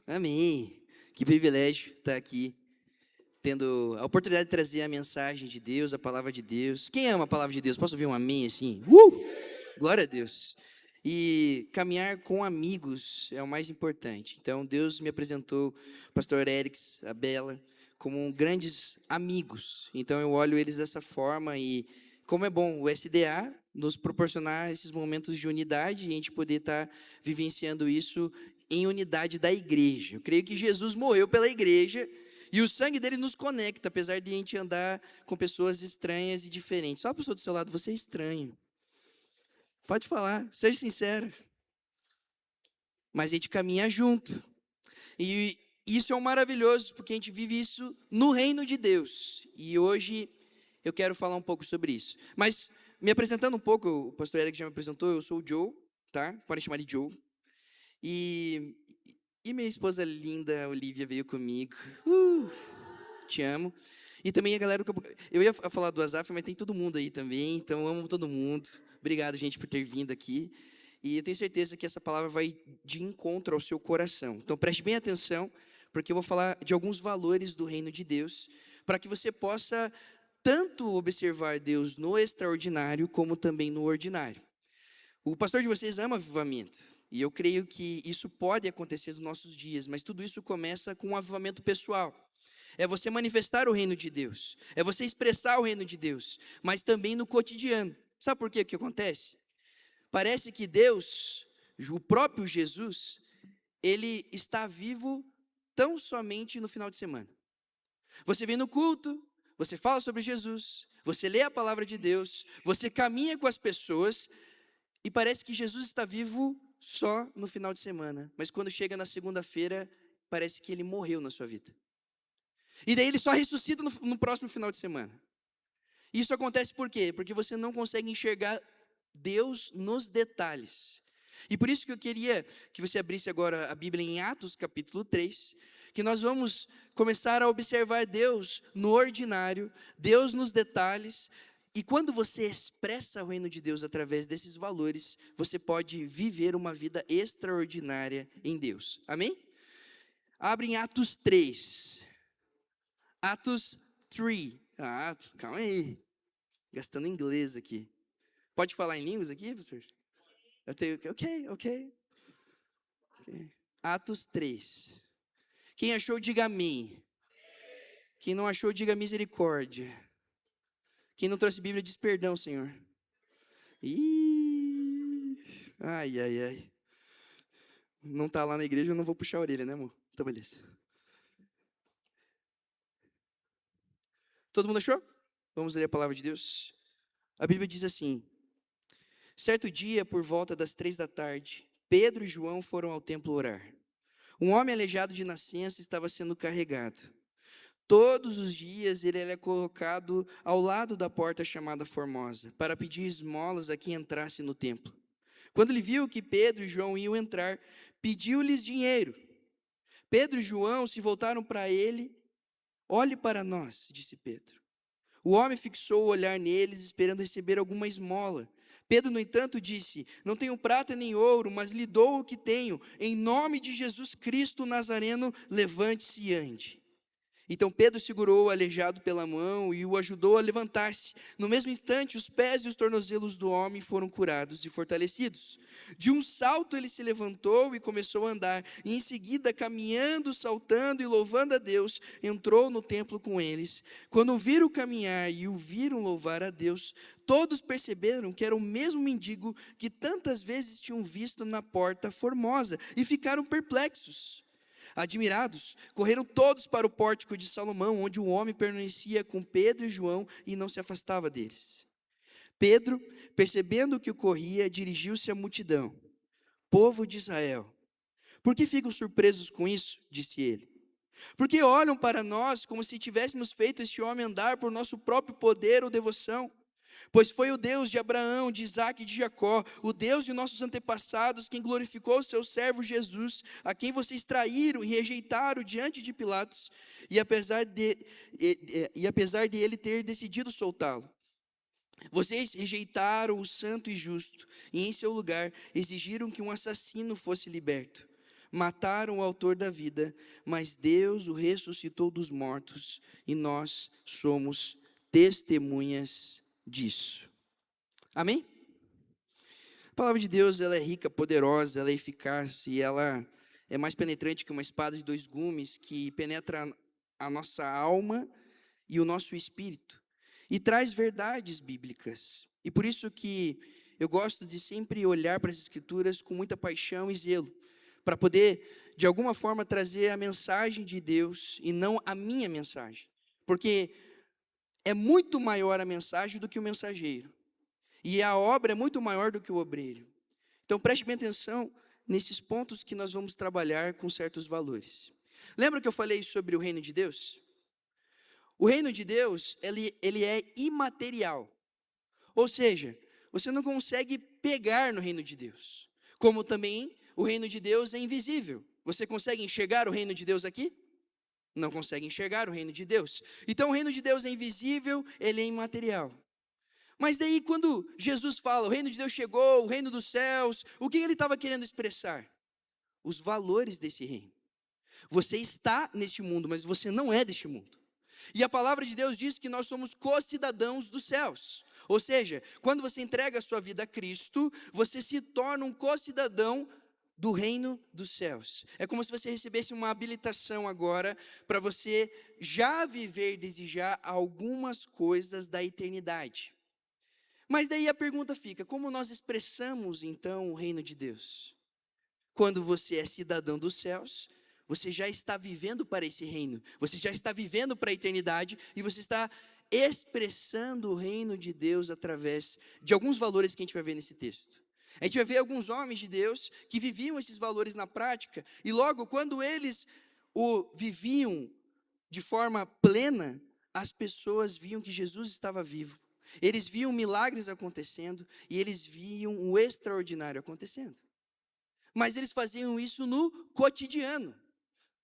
Amém. Que privilégio estar aqui, tendo a oportunidade de trazer a mensagem de Deus, a palavra de Deus. Quem ama a palavra de Deus? Posso ouvir um amém assim? Glória a Deus. E caminhar com amigos é o mais importante. Então, Deus me apresentou o pastor Erics, a Bela, como grandes amigos. Então, eu olho eles dessa forma e como é bom o SDA nos proporcionar esses momentos de unidade e a gente poder estar vivenciando isso em unidade da igreja. Eu creio que Jesus morreu pela igreja e o sangue dele nos conecta, apesar de a gente andar com pessoas estranhas e diferentes. Só a pessoa do seu lado, você é estranho. Pode falar, seja sincero. Mas a gente caminha junto. E isso é um maravilhoso, porque a gente vive isso no reino de Deus. E hoje eu quero falar um pouco sobre isso. Mas, me apresentando um pouco, o pastor Eric já me apresentou, eu sou o Joe, tá? Podem chamar de Joe. E, e minha esposa linda, Olivia, veio comigo. Te amo. E também a galera do Campo... Eu ia falar do Azaf, mas tem todo mundo aí também, então eu amo todo mundo. Obrigado, gente, por ter vindo aqui. E eu tenho certeza que essa palavra vai de encontro ao seu coração. Então preste bem atenção, porque eu vou falar de alguns valores do reino de Deus, para que você possa tanto observar Deus no extraordinário, como também no ordinário. O pastor de vocês ama avivamento. E eu creio que isso pode acontecer nos nossos dias, mas tudo isso começa com um avivamento pessoal. É você manifestar o reino de Deus. É você expressar o reino de Deus. Mas também no cotidiano. Sabe por quê que acontece? Parece que Deus, o próprio Jesus, ele está vivo tão somente no final de semana. Você vem no culto, você fala sobre Jesus, você lê a palavra de Deus, você caminha com as pessoas, e parece que Jesus está vivo só no final de semana. Mas quando chega na segunda-feira, parece que ele morreu na sua vida. E daí ele só ressuscita no próximo final de semana. Isso acontece por quê? Porque você não consegue enxergar Deus nos detalhes. E por isso que eu queria que você abrisse agora a Bíblia em Atos capítulo 3, que nós vamos começar a observar Deus no ordinário, Deus nos detalhes, e quando você expressa o reino de Deus através desses valores, você pode viver uma vida extraordinária em Deus. Amém? Abre em Atos 3. Atos 3. Calma aí. Gastando inglês aqui. Pode falar em línguas aqui, professor? Eu tenho. Ok. Atos 3. Quem achou, diga amém. Quem não achou, diga misericórdia. Quem não trouxe Bíblia, diz perdão, Senhor. Ai. Não está lá na igreja, eu não vou puxar a orelha, né, amor? Então, beleza. Todo mundo achou? Vamos ler a palavra de Deus. A Bíblia diz assim: certo dia, por volta das 3 da tarde, Pedro e João foram ao templo orar. Um homem aleijado de nascença estava sendo carregado. Todos os dias ele era colocado ao lado da porta chamada Formosa, para pedir esmolas a quem entrasse no templo. Quando ele viu que Pedro e João iam entrar, pediu-lhes dinheiro. Pedro e João se voltaram para ele. Olhe para nós, disse Pedro. O homem fixou o olhar neles, esperando receber alguma esmola. Pedro, no entanto, disse: não tenho prata nem ouro, mas lhe dou o que tenho. Em nome de Jesus Cristo Nazareno, levante-se e ande. Então Pedro segurou o aleijado pela mão e o ajudou a levantar-se. No mesmo instante, os pés e os tornozelos do homem foram curados e fortalecidos. De um salto ele se levantou e começou a andar, e em seguida, caminhando, saltando e louvando a Deus, entrou no templo com eles. Quando o viram caminhar e o viram louvar a Deus, todos perceberam que era o mesmo mendigo que tantas vezes tinham visto na porta Formosa, e ficaram perplexos. Admirados, correram todos para o pórtico de Salomão, onde o homem permanecia com Pedro e João e não se afastava deles. Pedro, percebendo o que ocorria, dirigiu-se à multidão. Povo de Israel, por que ficam surpresos com isso? Disse ele. Porque olham para nós como se tivéssemos feito este homem andar por nosso próprio poder ou devoção? Pois foi o Deus de Abraão, de Isaque e de Jacó, o Deus de nossos antepassados, quem glorificou o seu servo Jesus, a quem vocês traíram e rejeitaram diante de Pilatos, e apesar de ele ter decidido soltá-lo. Vocês rejeitaram o santo e justo, e em seu lugar exigiram que um assassino fosse liberto. mataram o autor da vida, mas Deus o ressuscitou dos mortos, e nós somos testemunhas disso. Amém? A palavra de Deus, ela é rica, poderosa, ela é eficaz, e ela é mais penetrante que uma espada de dois gumes, que penetra a nossa alma e o nosso espírito, e traz verdades bíblicas. E por isso que eu gosto de sempre olhar para as Escrituras com muita paixão e zelo, para poder, de alguma forma, trazer a mensagem de Deus e não a minha mensagem. Porque é muito maior a mensagem do que o mensageiro. E a obra é muito maior do que o obreiro. Então preste bem atenção nesses pontos que nós vamos trabalhar com certos valores. Lembra que eu falei sobre o reino de Deus? O reino de Deus, ele é imaterial. Ou seja, você não consegue pegar no reino de Deus. Como também o reino de Deus é invisível. Você consegue enxergar o reino de Deus aqui? Não consegue enxergar o reino de Deus. Então o reino de Deus é invisível, ele é imaterial. Mas daí quando Jesus fala, o reino de Deus chegou, o reino dos céus, o que ele estava querendo expressar? Os valores desse reino. Você está neste mundo, mas você não é deste mundo. E a palavra de Deus diz que nós somos co-cidadãos dos céus. Ou seja, quando você entrega a sua vida a Cristo, você se torna um co-cidadão do reino dos céus. É como se você recebesse uma habilitação agora para você já viver, desejar algumas coisas da eternidade. Mas daí a pergunta fica, como nós expressamos então o reino de Deus? Quando você é cidadão dos céus, você já está vivendo para esse reino, você já está vivendo para a eternidade e você está expressando o reino de Deus através de alguns valores que a gente vai ver nesse texto. A gente vai ver alguns homens de Deus que viviam esses valores na prática e logo quando eles o viviam de forma plena, as pessoas viam que Jesus estava vivo. Eles viam milagres acontecendo e eles viam o extraordinário acontecendo. Mas eles faziam isso no cotidiano.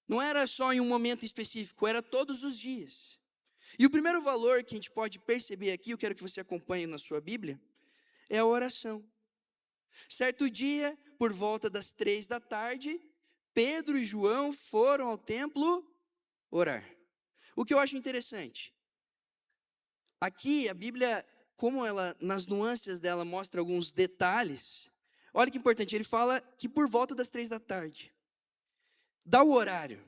Não era só em um momento específico, era todos os dias. E o primeiro valor que a gente pode perceber aqui, eu quero que você acompanhe na sua Bíblia, é a oração. Certo dia, por volta das 3 da tarde, Pedro e João foram ao templo orar. O que eu acho interessante, aqui a Bíblia, como ela, nas nuances dela, mostra alguns detalhes. Olha que importante, ele fala que por volta das 3 da tarde. Dá o horário.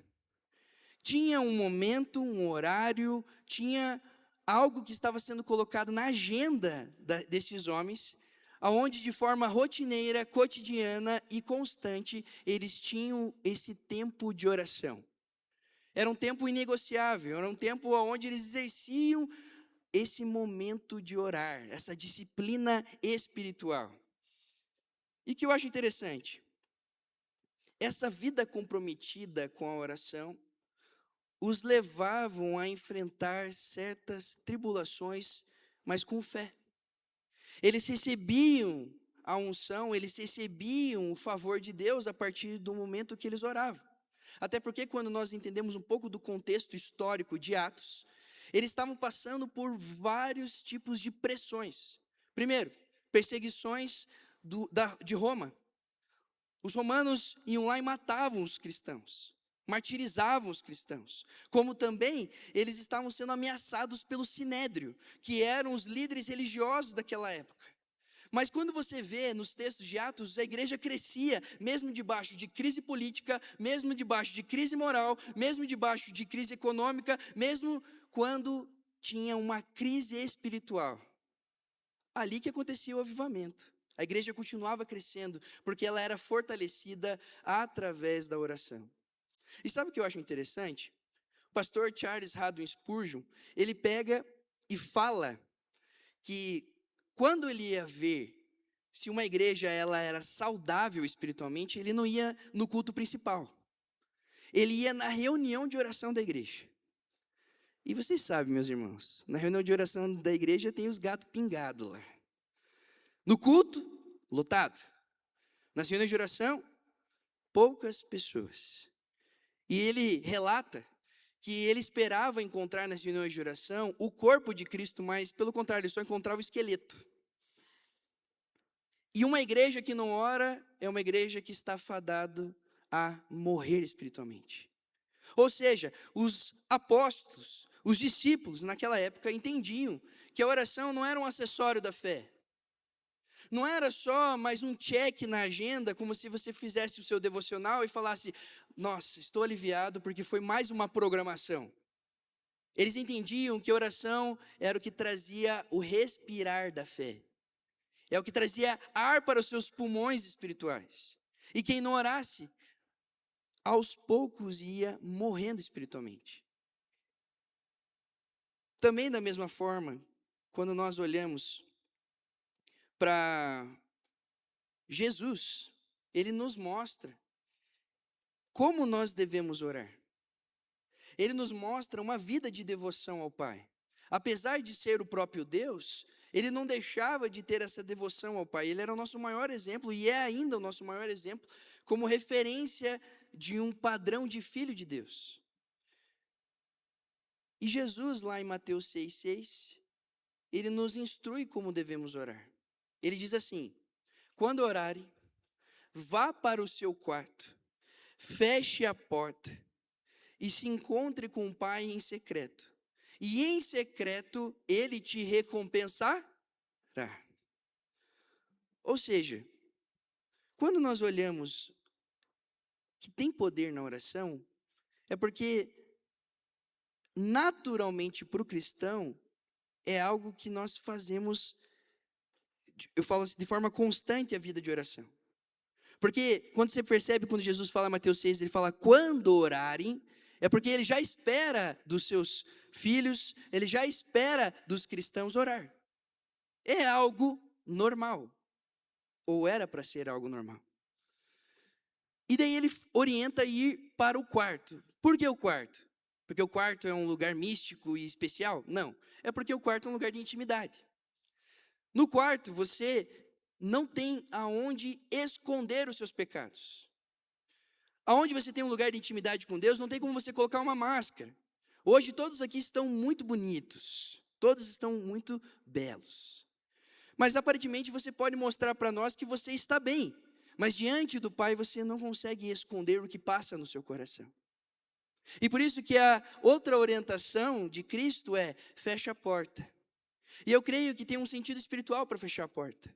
Tinha um momento, um horário, tinha algo que estava sendo colocado na agenda desses homens, aonde de forma rotineira, cotidiana e constante, eles tinham esse tempo de oração. Era um tempo inegociável, era um tempo onde eles exerciam esse momento de orar, essa disciplina espiritual. E que eu acho interessante, essa vida comprometida com a oração os levavam a enfrentar certas tribulações, mas com fé. Eles recebiam a unção, eles recebiam o favor de Deus a partir do momento que eles oravam. Até porque quando nós entendemos um pouco do contexto histórico de Atos, eles estavam passando por vários tipos de pressões. Primeiro, perseguições de Roma. Os romanos iam lá e matavam os cristãos, martirizavam os cristãos. Como também eles estavam sendo ameaçados pelo Sinédrio, que eram os líderes religiosos daquela época. Mas quando você vê nos textos de Atos, a igreja crescia, mesmo debaixo de crise política, mesmo debaixo de crise moral, mesmo debaixo de crise econômica, mesmo quando tinha uma crise espiritual. Ali que acontecia o avivamento. A igreja continuava crescendo, porque ela era fortalecida através da oração. E sabe o que eu acho interessante? O pastor Charles Haddon Spurgeon, ele pega e fala que quando ele ia ver se uma igreja ela era saudável espiritualmente, ele não ia no culto principal. Ele ia na reunião de oração da igreja. E vocês sabem, meus irmãos, na reunião de oração da igreja tem os gatos pingados lá. No culto, lotado. Nas reuniões de oração, poucas pessoas. E ele relata que ele esperava encontrar nas reuniões de oração o corpo de Cristo, mas pelo contrário, ele só encontrava o esqueleto. E uma igreja que não ora é uma igreja que está fadado a morrer espiritualmente. Ou seja, os apóstolos, os discípulos naquela época entendiam que a oração não era um acessório da fé. Não era só mais um check na agenda, como se você fizesse o seu devocional e falasse, nossa, estou aliviado porque foi mais uma programação. Eles entendiam que a oração era o que trazia o respirar da fé. É o que trazia ar para os seus pulmões espirituais. E quem não orasse, aos poucos ia morrendo espiritualmente. Também da mesma forma, quando nós olhamos para Jesus, ele nos mostra como nós devemos orar. Ele nos mostra uma vida de devoção ao Pai. Apesar de ser o próprio Deus, ele não deixava de ter essa devoção ao Pai. Ele era o nosso maior exemplo e é ainda o nosso maior exemplo como referência de um padrão de filho de Deus. E Jesus, lá em Mateus 6,6, ele nos instrui como devemos orar. Ele diz assim, quando orarem, vá para o seu quarto, feche a porta e se encontre com o Pai em secreto. E em secreto ele te recompensará. Ou seja, quando nós olhamos que tem poder na oração, é porque naturalmente para o cristão é algo que nós fazemos, eu falo de forma constante a vida de oração. Porque quando você percebe, quando Jesus fala em Mateus 6, ele fala, quando orarem, é porque ele já espera dos seus filhos, ele já espera dos cristãos orar. É algo normal, ou era para ser algo normal. E daí ele orienta a ir para o quarto. Por que o quarto? Porque o quarto é um lugar místico e especial? Não, é porque o quarto é um lugar de intimidade. No quarto, você não tem aonde esconder os seus pecados. Aonde você tem um lugar de intimidade com Deus, não tem como você colocar uma máscara. Hoje todos aqui estão muito bonitos, todos estão muito belos. Mas aparentemente você pode mostrar para nós que você está bem, mas diante do Pai você não consegue esconder o que passa no seu coração. E por isso que a outra orientação de Cristo é, fecha a porta. E eu creio que tem um sentido espiritual para fechar a porta.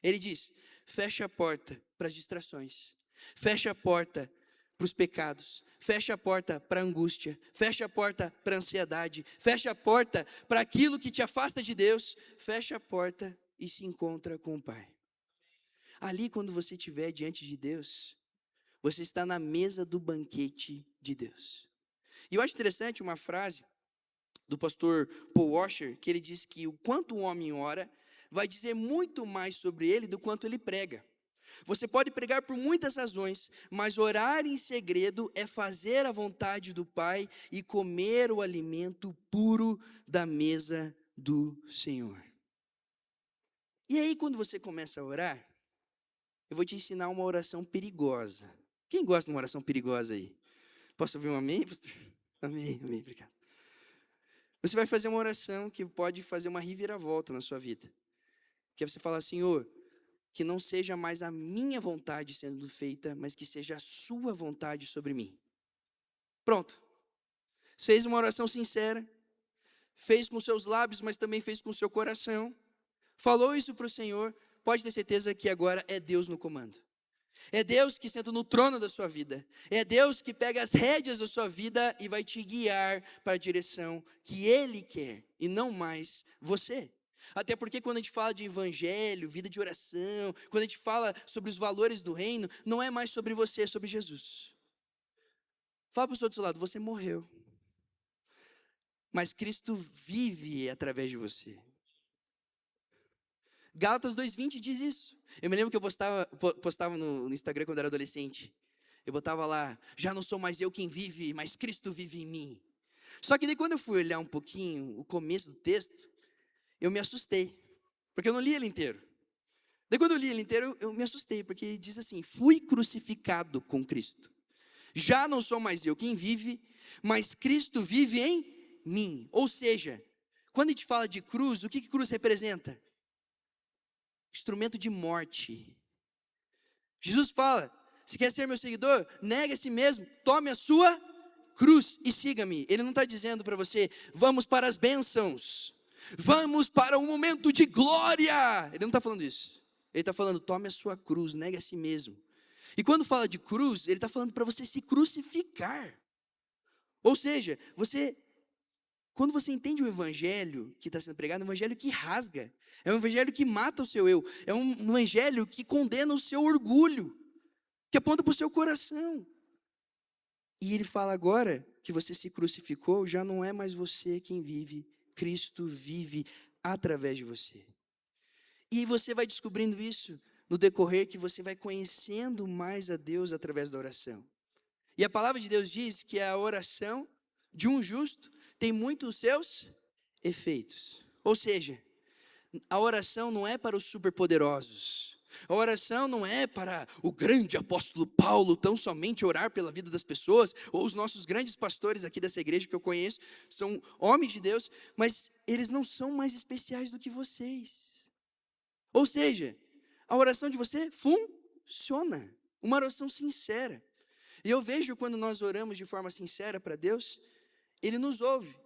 Ele diz, fecha a porta para as distrações, fecha a porta para os pecados, fecha a porta para a angústia, fecha a porta para a ansiedade, fecha a porta para aquilo que te afasta de Deus, fecha a porta e se encontra com o Pai. Ali, quando você estiver diante de Deus, você está na mesa do banquete de Deus. E eu acho interessante uma frase do pastor Paul Washer, que ele diz que o quanto o homem ora, vai dizer muito mais sobre ele do quanto ele prega. Você pode pregar por muitas razões, mas orar em segredo é fazer a vontade do Pai e comer o alimento puro da mesa do Senhor. E aí, quando você começa a orar, eu vou te ensinar uma oração perigosa. Quem gosta de uma oração perigosa aí? Posso ouvir um amém, pastor? Amém, amém, obrigado. Você vai fazer uma oração que pode fazer uma reviravolta na sua vida. Que é você falar, Senhor, que não seja mais a minha vontade sendo feita, mas que seja a sua vontade sobre mim. Pronto. Fez uma oração sincera, fez com seus lábios, mas também fez com o seu coração. Falou isso para o Senhor, pode ter certeza que agora é Deus no comando. É Deus que senta no trono da sua vida. É Deus que pega as rédeas da sua vida e vai te guiar para a direção que Ele quer, e não mais você. Até porque quando a gente fala de evangelho, vida de oração, quando a gente fala sobre os valores do reino, não é mais sobre você, é sobre Jesus. Fala para o outro lado, você morreu. Mas Cristo vive através de você. Gálatas 2:20 diz isso. Eu me lembro que eu postava no Instagram quando era adolescente. Eu botava lá, já não sou mais eu quem vive, mas Cristo vive em mim. Só que daí quando eu fui olhar um pouquinho o começo do texto, eu me assustei, porque eu não li ele inteiro. Daí quando eu li ele inteiro, eu me assustei, porque ele diz assim, fui crucificado com Cristo. Já não sou mais eu quem vive, mas Cristo vive em mim. Ou seja, quando a gente fala de cruz, o que cruz representa? Instrumento de morte. Jesus fala, Se quer ser meu seguidor, negue a si mesmo, tome a sua cruz e siga-me. Ele não está dizendo para você, vamos para as bênçãos, vamos para um momento de glória. Ele não está falando isso. Ele está falando, tome a sua cruz, negue a si mesmo. E quando fala de cruz, ele está falando para você se crucificar. Ou seja, quando você entende o evangelho que está sendo pregado, é um evangelho que rasga, é um evangelho que mata o seu eu, é um evangelho que condena o seu orgulho, que aponta para o seu coração. E ele fala agora que você se crucificou, já não é mais você quem vive, Cristo vive através de você. E você vai descobrindo isso no decorrer que você vai conhecendo mais a Deus através da oração. E a palavra de Deus diz que a oração de um justo tem muitos seus efeitos. Ou seja, a oração não é para os superpoderosos. A oração não é para o grande apóstolo Paulo tão somente orar pela vida das pessoas, ou os nossos grandes pastores aqui dessa igreja que eu conheço, são homens de Deus, mas eles não são mais especiais do que vocês. Ou seja, a oração de você funciona, uma oração sincera. E eu vejo quando nós oramos de forma sincera para Deus, Ele nos ouve.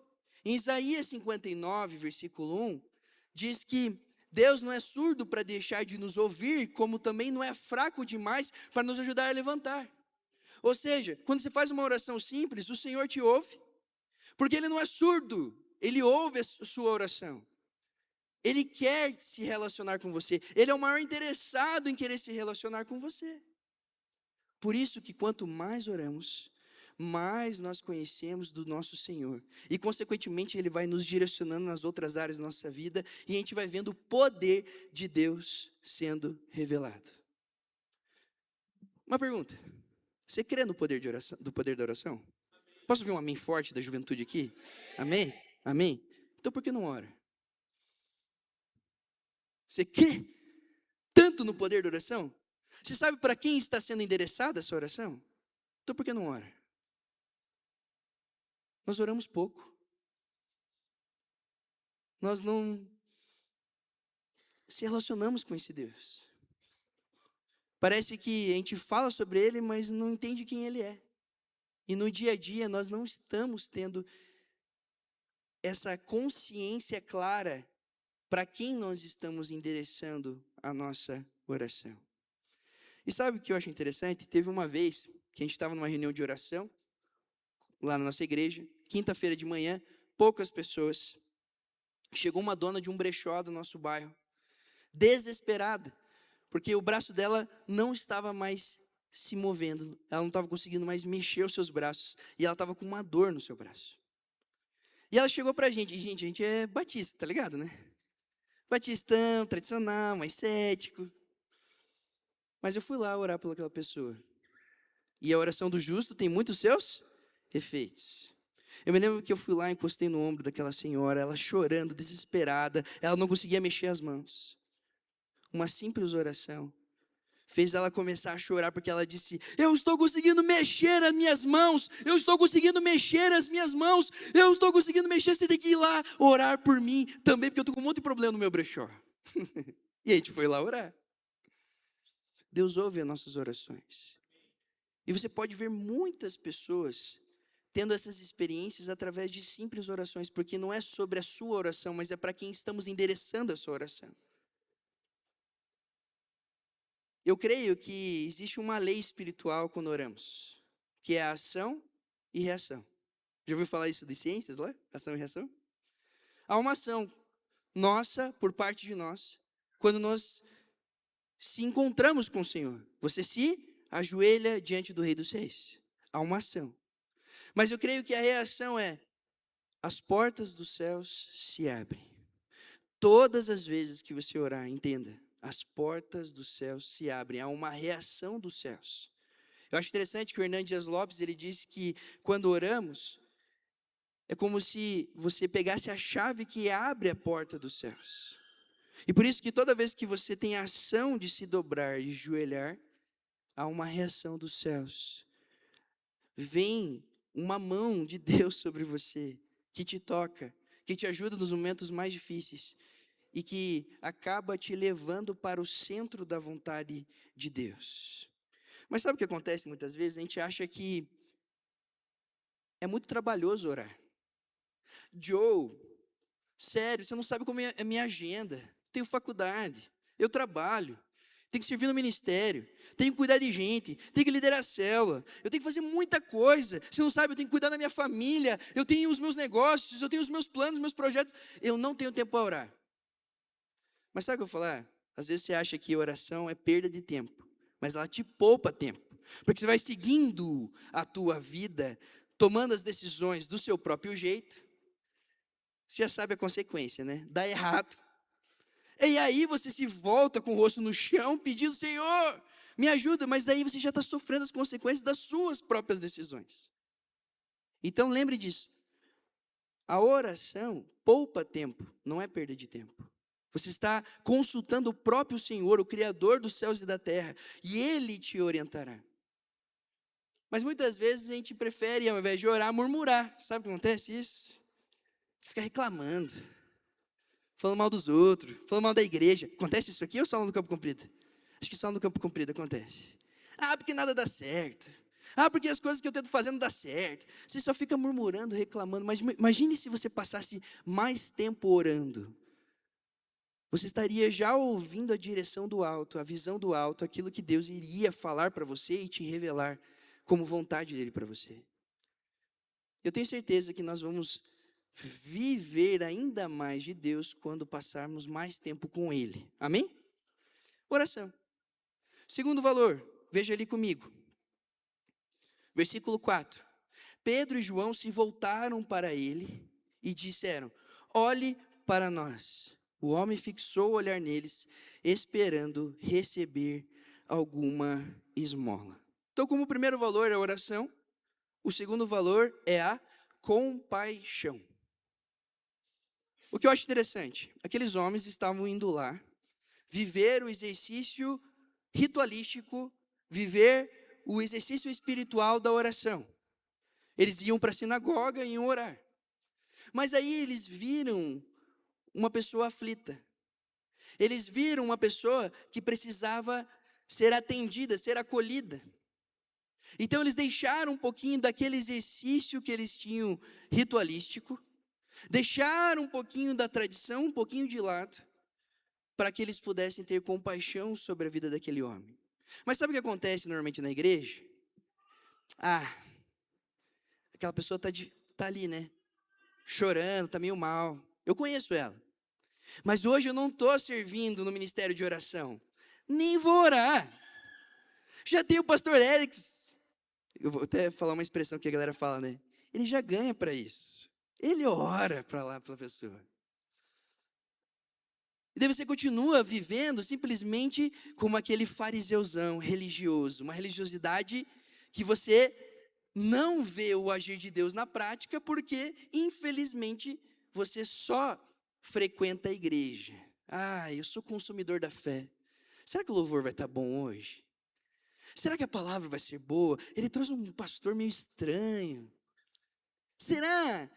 Em Isaías 59, versículo 1, diz que Deus não é surdo para deixar de nos ouvir, como também não é fraco demais para nos ajudar a levantar. Ou seja, quando você faz uma oração simples, o Senhor te ouve, porque Ele não é surdo, Ele ouve a sua oração. Ele quer se relacionar com você, Ele é o maior interessado em querer se relacionar com você. Por isso que quanto mais oramos, mais nós conhecemos do nosso Senhor. E consequentemente Ele vai nos direcionando nas outras áreas da nossa vida, e a gente vai vendo o poder de Deus sendo revelado. Uma pergunta, você crê no poder de oração, do poder da oração? Posso ouvir um amém forte da juventude aqui? Amém? Amém? Então por que não ora? Você crê tanto no poder da oração? Você sabe para quem está sendo endereçada essa oração? Então por que não ora? Nós oramos pouco. Nós não se relacionamos com esse Deus. Parece que a gente fala sobre Ele, mas não entende quem Ele é. E no dia a dia nós não estamos tendo essa consciência clara para quem nós estamos endereçando a nossa oração. E sabe o que eu acho interessante? Teve uma vez que a gente estava numa reunião de oração, lá na nossa igreja, quinta-feira de manhã, poucas pessoas. Chegou uma dona de um brechó do nosso bairro, desesperada, porque o braço dela não estava mais se movendo, ela não estava conseguindo mais mexer os seus braços, e ela estava com uma dor no seu braço. E ela chegou pra gente, e a gente é batista, tá ligado, né? Batistão, tradicional, mais cético. Mas eu fui lá orar por aquela pessoa. E a oração do justo tem muitos seus efeitos. Eu me lembro que eu fui lá, encostei no ombro daquela senhora, ela chorando, desesperada, ela não conseguia mexer as mãos. Uma simples oração fez ela começar a chorar, porque ela disse, eu estou conseguindo mexer as minhas mãos, eu estou conseguindo mexer as minhas mãos, eu estou conseguindo mexer, você tem que ir lá orar por mim também, porque eu estou com um monte de problema no meu brechó. E a gente foi lá orar. Deus ouve as nossas orações. E você pode ver muitas pessoas tendo essas experiências através de simples orações, porque não é sobre a sua oração, mas é para quem estamos endereçando a sua oração. Eu creio que existe uma lei espiritual quando oramos, que é a ação e reação. Já ouviu falar isso de ciências lá? Ação e reação? Há uma ação nossa, por parte de nós, quando nós se encontramos com o Senhor. Você se ajoelha diante do Rei dos Reis. Há uma ação. Mas eu creio que a reação é, as portas dos céus se abrem. Todas as vezes que você orar, entenda, as portas dos céus se abrem, há uma reação dos céus. Eu acho interessante que o Hernandes Dias Lopes, ele disse que quando oramos, é como se você pegasse a chave que abre a porta dos céus. E por isso que toda vez que você tem a ação de se dobrar e joelhar, há uma reação dos céus. Vem uma mão de Deus sobre você, que te toca, que te ajuda nos momentos mais difíceis e que acaba te levando para o centro da vontade de Deus. Mas sabe o que acontece muitas vezes? A gente acha que é muito trabalhoso orar. Joe, sério, você não sabe como é a minha agenda. Tenho faculdade, eu trabalho, tenho que servir no ministério, tenho que cuidar de gente, tenho que liderar a célula, eu tenho que fazer muita coisa. Você não sabe, eu tenho que cuidar da minha família, eu tenho os meus negócios, eu tenho os meus planos, os meus projetos. Eu não tenho tempo para orar. Mas sabe o que eu vou falar? Às vezes você acha que oração é perda de tempo, mas ela te poupa tempo. Porque você vai seguindo a tua vida, tomando as decisões do seu próprio jeito. Você já sabe a consequência, né? Dá errado. E aí você se volta com o rosto no chão, pedindo, Senhor, me ajuda. Mas daí você já está sofrendo as consequências das suas próprias decisões. Então lembre disso. A oração poupa tempo, não é perda de tempo. Você está consultando o próprio Senhor, o Criador dos céus e da terra, e Ele te orientará. Mas muitas vezes a gente prefere, ao invés de orar, murmurar. Sabe o que acontece isso? Fica reclamando, falando mal dos outros, falando mal da igreja. Acontece isso aqui ou só no Campo Comprido? Acho que só no Campo Comprido acontece. Ah, porque nada dá certo. Ah, porque as coisas que eu tento fazer não dá certo. Você só fica murmurando, reclamando. Mas imagine se você passasse mais tempo orando. Você estaria já ouvindo a direção do alto, a visão do alto, aquilo que Deus iria falar para você e te revelar como vontade dele para você. Eu tenho certeza que nós vamos viver ainda mais de Deus quando passarmos mais tempo com Ele. Amém? Oração. Segundo valor, veja ali comigo. Versículo 4. Pedro e João se voltaram para ele e disseram, olhe para nós. O homem fixou o olhar neles, esperando receber alguma esmola. Então, como o primeiro valor é a oração, o segundo valor é a compaixão. O que eu acho interessante, aqueles homens estavam indo lá, viver o exercício ritualístico, viver o exercício espiritual da oração. Eles iam para a sinagoga e iam orar. Mas aí eles viram uma pessoa aflita. Eles viram uma pessoa que precisava ser atendida, ser acolhida. Então eles deixaram um pouquinho daquele exercício que eles tinham ritualístico, deixaram um pouquinho da tradição, um pouquinho de lado, para que eles pudessem ter compaixão sobre a vida daquele homem. Mas sabe o que acontece normalmente na igreja? Ah, aquela pessoa tá ali, né? Chorando, tá meio mal. Eu conheço ela. Mas hoje eu não estou servindo no ministério de oração. Nem vou orar. Já tem o pastor Erics. Eu vou até falar uma expressão que a galera fala, né? Ele já ganha para isso. Ele ora para lá, para a pessoa. E daí você continua vivendo simplesmente como aquele fariseuzão religioso. Uma religiosidade que você não vê o agir de Deus na prática, porque, infelizmente, você só frequenta a igreja. Ah, eu sou consumidor da fé. Será que o louvor vai estar bom hoje? Será que a palavra vai ser boa? Ele trouxe um pastor meio estranho. Será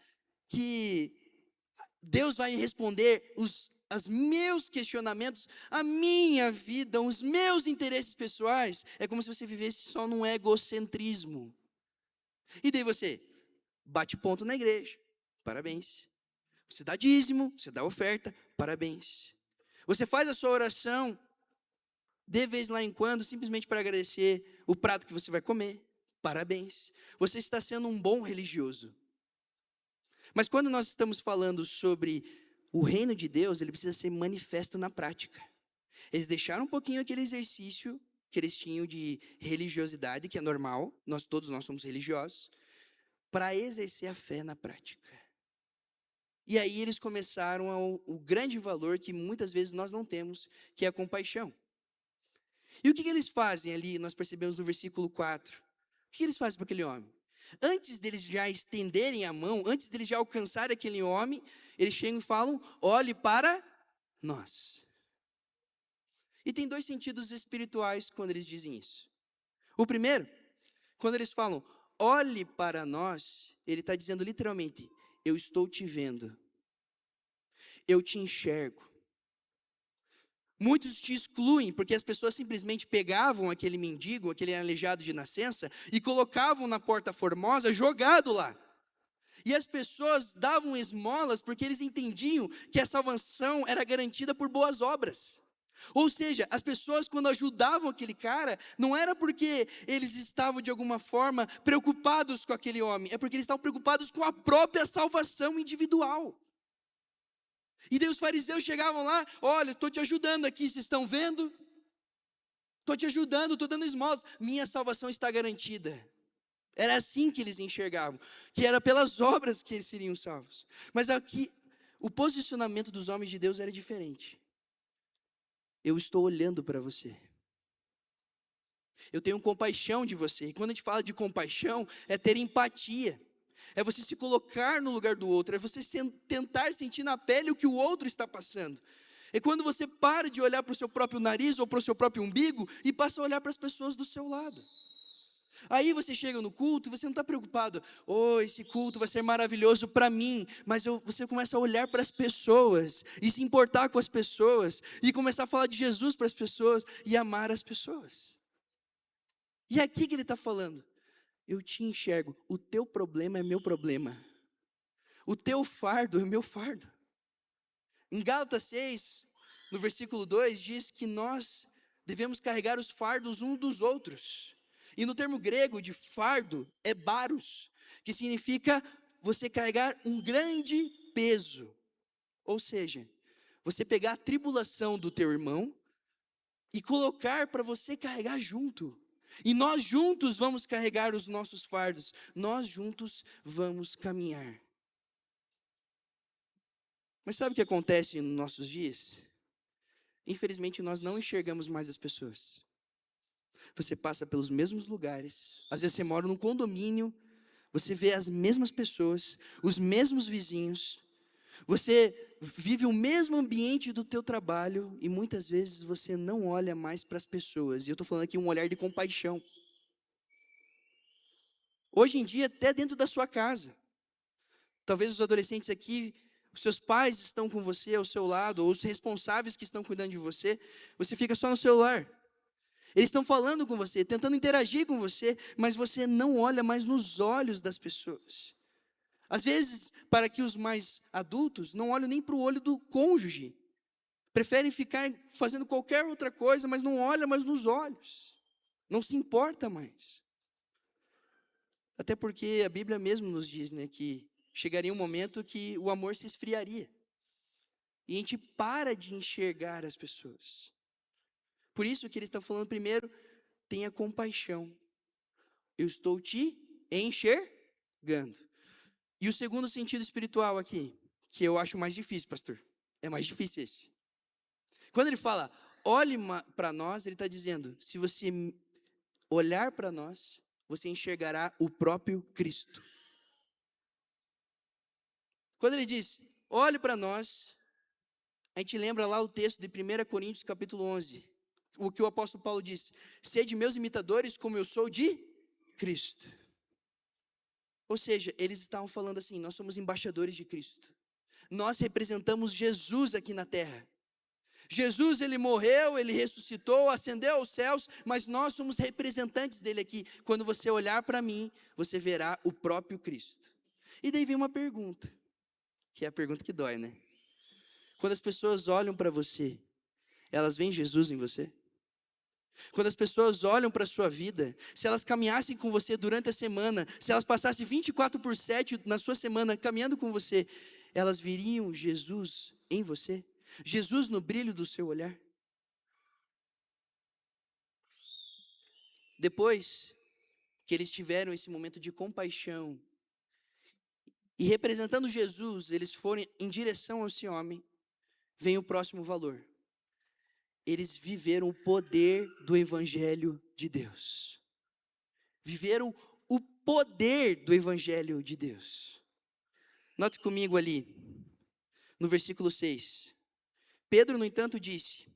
que Deus vai responder os meus questionamentos, a minha vida, os meus interesses pessoais? É como se você vivesse só num egocentrismo. E daí você bate ponto na igreja, parabéns. Você dá dízimo, você dá oferta, parabéns. Você faz a sua oração de vez lá em quando, simplesmente para agradecer o prato que você vai comer, parabéns. Você está sendo um bom religioso. Mas quando nós estamos falando sobre o reino de Deus, ele precisa ser manifesto na prática. Eles deixaram um pouquinho aquele exercício que eles tinham de religiosidade, que é normal, todos nós somos religiosos, para exercer a fé na prática. E aí eles começaram o grande valor que muitas vezes nós não temos, que é a compaixão. E o que eles fazem ali, nós percebemos no versículo 4. O que eles fazem para aquele homem? Antes deles já estenderem a mão, antes deles já alcançarem aquele homem, eles chegam e falam, olhe para nós. E tem dois sentidos espirituais quando eles dizem isso. O primeiro, quando eles falam, olhe para nós, ele está dizendo literalmente, eu estou te vendo, eu te enxergo. Muitos te excluem, porque as pessoas simplesmente pegavam aquele mendigo, aquele aleijado de nascença, e colocavam na Porta Formosa, jogado lá. E as pessoas davam esmolas porque eles entendiam que a salvação era garantida por boas obras. Ou seja, as pessoas quando ajudavam aquele cara, não era porque eles estavam de alguma forma preocupados com aquele homem, é porque eles estavam preocupados com a própria salvação individual. E daí os fariseus chegavam lá, olha, estou te ajudando aqui, vocês estão vendo? Estou te ajudando, estou dando esmolas, minha salvação está garantida. Era assim que eles enxergavam, que era pelas obras que eles seriam salvos. Mas aqui, o posicionamento dos homens de Deus era diferente. Eu estou olhando para você. Eu tenho compaixão de você. E quando a gente fala de compaixão, é ter empatia. É você se colocar no lugar do outro. É você tentar sentir na pele o que o outro está passando. É quando você para de olhar para o seu próprio nariz ou para o seu próprio umbigo e passa a olhar para as pessoas do seu lado. Aí você chega no culto e você não está preocupado, esse culto vai ser maravilhoso para mim, mas você começa a olhar para as pessoas, e se importar com as pessoas, e começar a falar de Jesus para as pessoas, e amar as pessoas. E é aqui que ele está falando, eu te enxergo, o teu problema é meu problema, o teu fardo é meu fardo. Em Gálatas 6, no versículo 2, diz que nós devemos carregar os fardos uns dos outros. E no termo grego de fardo é baros, que significa você carregar um grande peso. Ou seja, você pegar a tribulação do teu irmão e colocar para você carregar junto. E nós juntos vamos carregar os nossos fardos, nós juntos vamos caminhar. Mas sabe o que acontece nos nossos dias? Infelizmente nós não enxergamos mais as pessoas. Você passa pelos mesmos lugares, às vezes você mora num condomínio, você vê as mesmas pessoas, os mesmos vizinhos, você vive o mesmo ambiente do teu trabalho e muitas vezes você não olha mais para as pessoas. E eu estou falando aqui um olhar de compaixão. Hoje em dia, até dentro da sua casa, talvez os adolescentes aqui, os seus pais estão com você ao seu lado, ou os responsáveis que estão cuidando de você, você fica só no celular. Eles estão falando com você, tentando interagir com você, mas você não olha mais nos olhos das pessoas. Às vezes, para que os mais adultos não olham nem para o olho do cônjuge. Preferem ficar fazendo qualquer outra coisa, mas não olham mais nos olhos. Não se importa mais. Até porque a Bíblia mesmo nos diz, né, que chegaria um momento que o amor se esfriaria. E a gente para de enxergar as pessoas. Por isso que ele está falando primeiro, tenha compaixão. Eu estou te enxergando. E o segundo sentido espiritual aqui, que eu acho mais difícil, pastor. É mais difícil esse. Quando ele fala, olhe para nós, ele está dizendo, se você olhar para nós, você enxergará o próprio Cristo. Quando ele diz, olhe para nós, a gente lembra lá o texto de 1 Coríntios capítulo 11. O que o apóstolo Paulo disse, sede meus imitadores como eu sou de Cristo. Ou seja, eles estavam falando assim, nós somos embaixadores de Cristo. Nós representamos Jesus aqui na terra. Jesus, ele morreu, ele ressuscitou, ascendeu aos céus, mas nós somos representantes dele aqui. Quando você olhar para mim, você verá o próprio Cristo. E daí vem uma pergunta, que é a pergunta que dói, né? Quando as pessoas olham para você, elas veem Jesus em você? Quando as pessoas olham para a sua vida, se elas caminhassem com você durante a semana, se elas passassem 24/7 na sua semana caminhando com você, elas viriam Jesus em você? Jesus no brilho do seu olhar? Depois que eles tiveram esse momento de compaixão, e representando Jesus, eles foram em direção a esse homem, vem o próximo valor. Eles viveram o poder do Evangelho de Deus. Viveram o poder do Evangelho de Deus. Note comigo ali, no versículo 6. Pedro, no entanto, disse,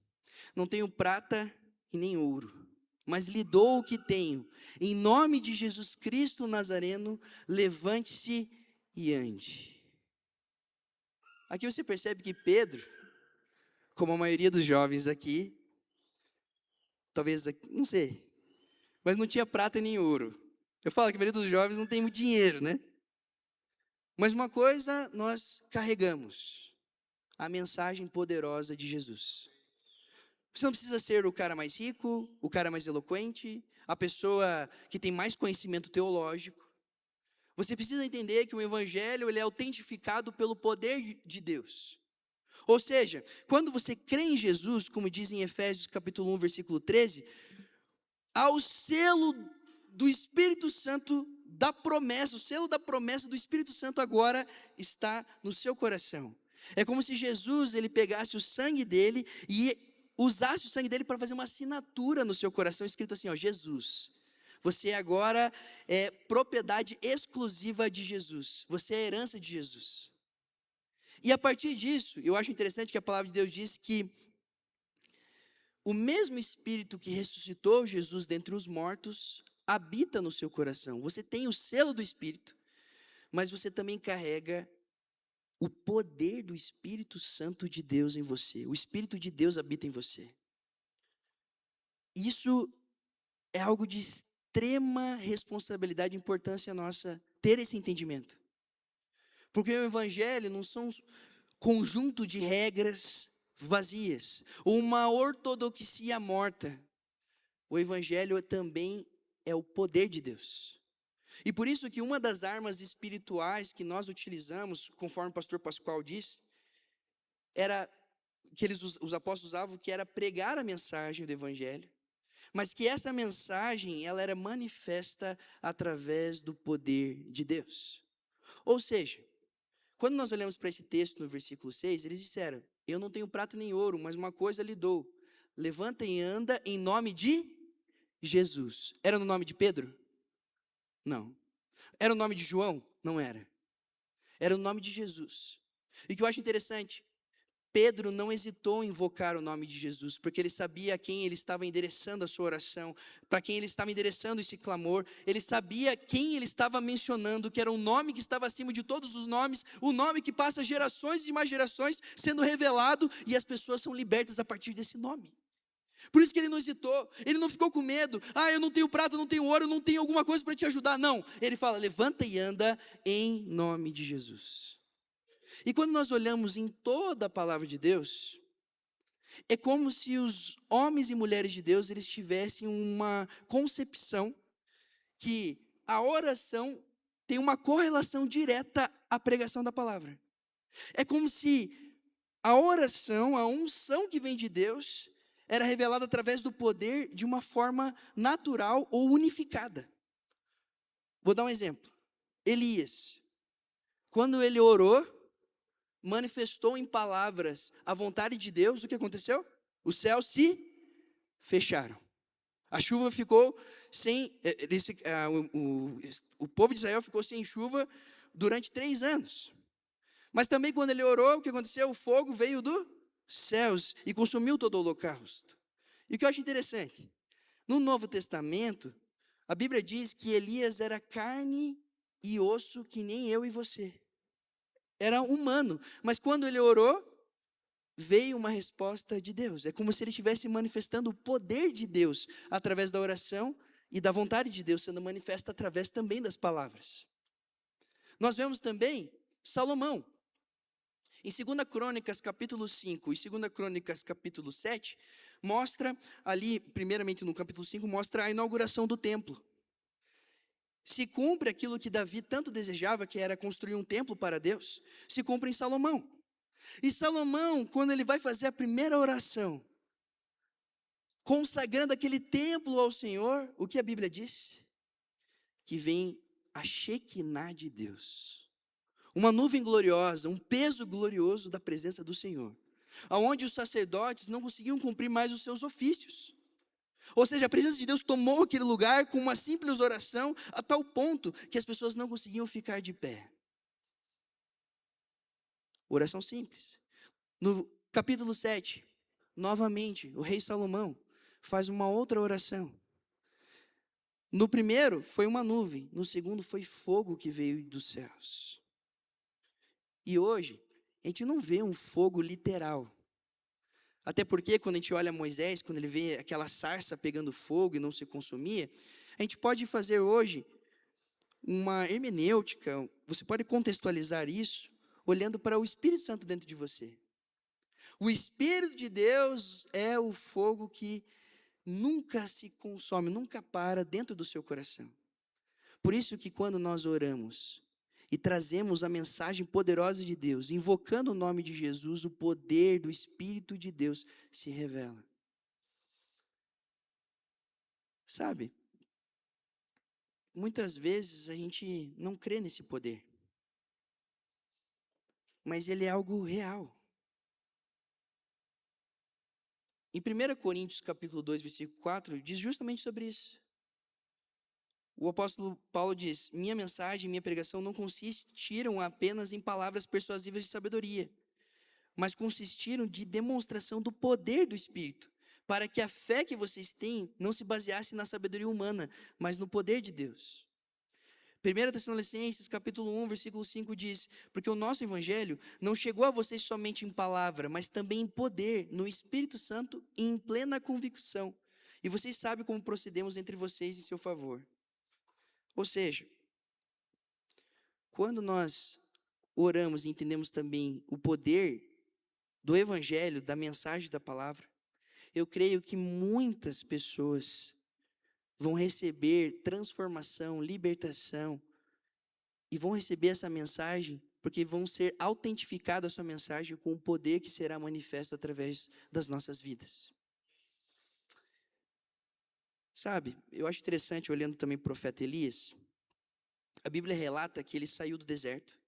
não tenho prata e nem ouro, mas lhe dou o que tenho. Em nome de Jesus Cristo Nazareno, levante-se e ande. Aqui você percebe que Pedro, como a maioria dos jovens aqui, talvez, não sei, mas não tinha prata nem ouro. Eu falo que a maioria dos jovens não tem muito dinheiro, né? Mas uma coisa nós carregamos: a mensagem poderosa de Jesus. Você não precisa ser o cara mais rico, o cara mais eloquente, a pessoa que tem mais conhecimento teológico. Você precisa entender que o evangelho ele é autentificado pelo poder de Deus. Ou seja, quando você crê em Jesus, como diz em Efésios capítulo 1, versículo 13, ao selo do Espírito Santo da promessa, o selo da promessa do Espírito Santo agora está no seu coração. É como se Jesus ele pegasse o sangue dele e usasse o sangue dele para fazer uma assinatura no seu coração, escrito assim, ó, Jesus. Você agora é propriedade exclusiva de Jesus. Você é herança de Jesus. E a partir disso, eu acho interessante que a palavra de Deus diz que o mesmo Espírito que ressuscitou Jesus dentre os mortos habita no seu coração. Você tem o selo do Espírito, mas você também carrega o poder do Espírito Santo de Deus em você. O Espírito de Deus habita em você. Isso é algo de extrema responsabilidade e importância nossa ter esse entendimento. Porque o Evangelho não são um conjunto de regras vazias, uma ortodoxia morta. O Evangelho também é o poder de Deus. E por isso que uma das armas espirituais que nós utilizamos, conforme o pastor Pascoal disse, era que os apóstolos usavam, que era pregar a mensagem do Evangelho, mas que essa mensagem ela era manifesta através do poder de Deus. Ou seja, quando nós olhamos para esse texto no versículo 6, eles disseram, eu não tenho prata nem ouro, mas uma coisa lhe dou, levanta e anda em nome de Jesus. Era no nome de Pedro? Não. Era o nome de João? Não era. Era o nome de Jesus. E o que eu acho interessante, Pedro não hesitou em invocar o nome de Jesus, porque ele sabia a quem ele estava endereçando a sua oração, para quem ele estava endereçando esse clamor, ele sabia quem ele estava mencionando, que era um nome que estava acima de todos os nomes, o nome que passa gerações e mais gerações sendo revelado, e as pessoas são libertas a partir desse nome. Por isso que ele não hesitou, ele não ficou com medo, eu não tenho prata, não tenho ouro, não tenho alguma coisa para te ajudar, não. Ele fala, levanta e anda em nome de Jesus. E quando nós olhamos em toda a palavra de Deus, é como se os homens e mulheres de Deus, eles tivessem uma concepção que a oração tem uma correlação direta à pregação da palavra. É como se a oração, a unção que vem de Deus, era revelada através do poder de uma forma natural ou unificada. Vou dar um exemplo. Elias, quando ele orou, manifestou em palavras a vontade de Deus, o que aconteceu? Os céus se fecharam. A chuva ficou sem, o povo de Israel ficou sem chuva durante 3 anos. Mas também quando ele orou, o que aconteceu? O fogo veio dos céus e consumiu todo o holocausto. E o que eu acho interessante, no Novo Testamento, a Bíblia diz que Elias era carne e osso que nem eu e você. Era humano, mas quando ele orou, veio uma resposta de Deus. É como se ele estivesse manifestando o poder de Deus através da oração e da vontade de Deus sendo manifesta através também das palavras. Nós vemos também Salomão. Em 2 Crônicas capítulo 5 e 2 Crônicas capítulo 7, mostra ali, primeiramente no capítulo 5, mostra a inauguração do templo. Se cumpre aquilo que Davi tanto desejava, que era construir um templo para Deus, se cumpre em Salomão. E Salomão, quando ele vai fazer a primeira oração, consagrando aquele templo ao Senhor, o que a Bíblia diz? Que vem a Shekinah de Deus. Uma nuvem gloriosa, um peso glorioso da presença do Senhor. Aonde os sacerdotes não conseguiam cumprir mais os seus ofícios. Ou seja, a presença de Deus tomou aquele lugar com uma simples oração, a tal ponto que as pessoas não conseguiam ficar de pé. Oração simples. No capítulo 7, novamente, o rei Salomão faz uma outra oração. No primeiro foi uma nuvem, no segundo foi fogo que veio dos céus. E hoje, a gente não vê um fogo literal, Até porque quando a gente olha Moisés, quando ele vê aquela sarça pegando fogo e não se consumia, a gente pode fazer hoje uma hermenêutica, você pode contextualizar isso olhando para o Espírito Santo dentro de você. O Espírito de Deus é o fogo que nunca se consome, nunca para dentro do seu coração. Por isso que quando nós oramos e trazemos a mensagem poderosa de Deus, invocando o nome de Jesus, o poder do Espírito de Deus se revela. Sabe, muitas vezes a gente não crê nesse poder, mas ele é algo real. Em 1 Coríntios capítulo 2, versículo 4, diz justamente sobre isso. O apóstolo Paulo diz: minha mensagem, minha pregação não consistiram apenas em palavras persuasivas de sabedoria, mas consistiram de demonstração do poder do Espírito, para que a fé que vocês têm não se baseasse na sabedoria humana, mas no poder de Deus. 1 Tessalonicenses, capítulo 1, versículo 5 diz: porque o nosso evangelho não chegou a vocês somente em palavra, mas também em poder, no Espírito Santo e em plena convicção. E vocês sabem como procedemos entre vocês em seu favor. Ou seja, quando nós oramos e entendemos também o poder do evangelho, da mensagem da palavra, eu creio que muitas pessoas vão receber transformação, libertação, e vão receber essa mensagem, porque vão ser autentificada a sua mensagem com o poder que será manifesto através das nossas vidas. Sabe, eu acho interessante, olhando também para o profeta Elias, a Bíblia relata que ele saiu do deserto.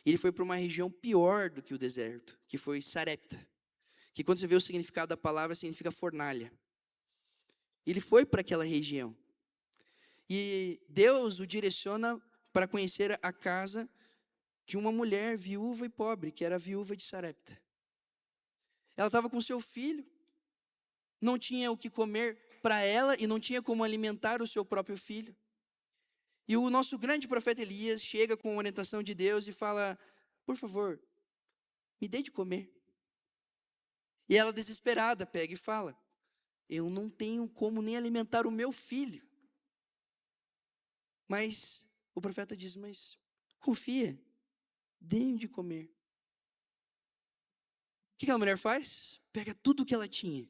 Ele foi para uma região pior do que o deserto, que foi Sarepta, que quando você vê o significado da palavra, significa fornalha. Ele foi para aquela região. E Deus o direciona para conhecer a casa de uma mulher viúva e pobre, que era a viúva de Sarepta. Ela estava com seu filho, não tinha o que comer para ela e não tinha como alimentar o seu próprio filho. E o nosso grande profeta Elias chega com a orientação de Deus e fala: por favor, me dê de comer. E ela, desesperada, pega e fala: eu não tenho como nem alimentar o meu filho. Mas o profeta diz: mas confia, dê-me de comer. O que aquela mulher faz? Pega tudo o que ela tinha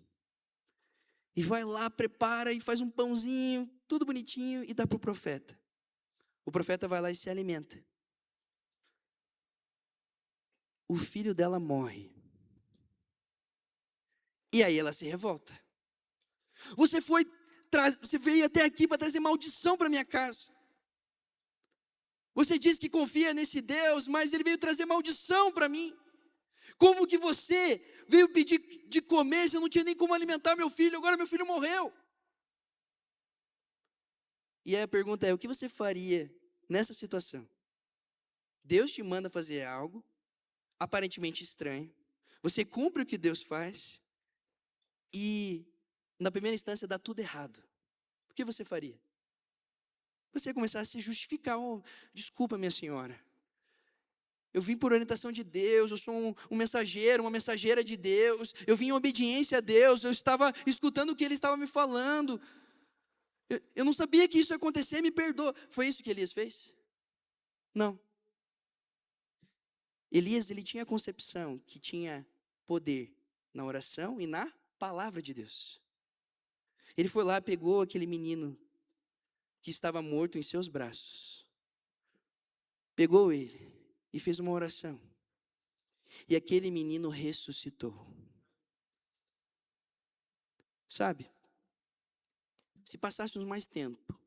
e vai lá, prepara e faz um pãozinho, tudo bonitinho, e dá para o profeta. O profeta vai lá e se alimenta. O filho dela morre. E aí ela se revolta. Você veio até aqui para trazer maldição para minha casa. Você diz que confia nesse Deus, mas ele veio trazer maldição para mim. Como que você veio pedir de comer se eu não tinha nem como alimentar meu filho? Agora meu filho morreu. E aí a pergunta é: o que você faria nessa situação? Deus te manda fazer algo aparentemente estranho. Você cumpre o que Deus faz e, na primeira instância, dá tudo errado. O que você faria? Você ia começar a se justificar. Oh, desculpa, minha senhora. Eu vim por orientação de Deus, eu sou um mensageiro, uma mensageira de Deus. Eu vim em obediência a Deus, eu estava escutando o que Ele estava me falando. Eu não sabia que isso ia acontecer, me perdoa. Foi isso que Elias fez? Não. Elias, ele tinha a concepção que tinha poder na oração e na palavra de Deus. Ele foi lá, pegou aquele menino que estava morto em seus braços, pegou ele e fez uma oração. E aquele menino ressuscitou. Sabe? Se passássemos mais tempo,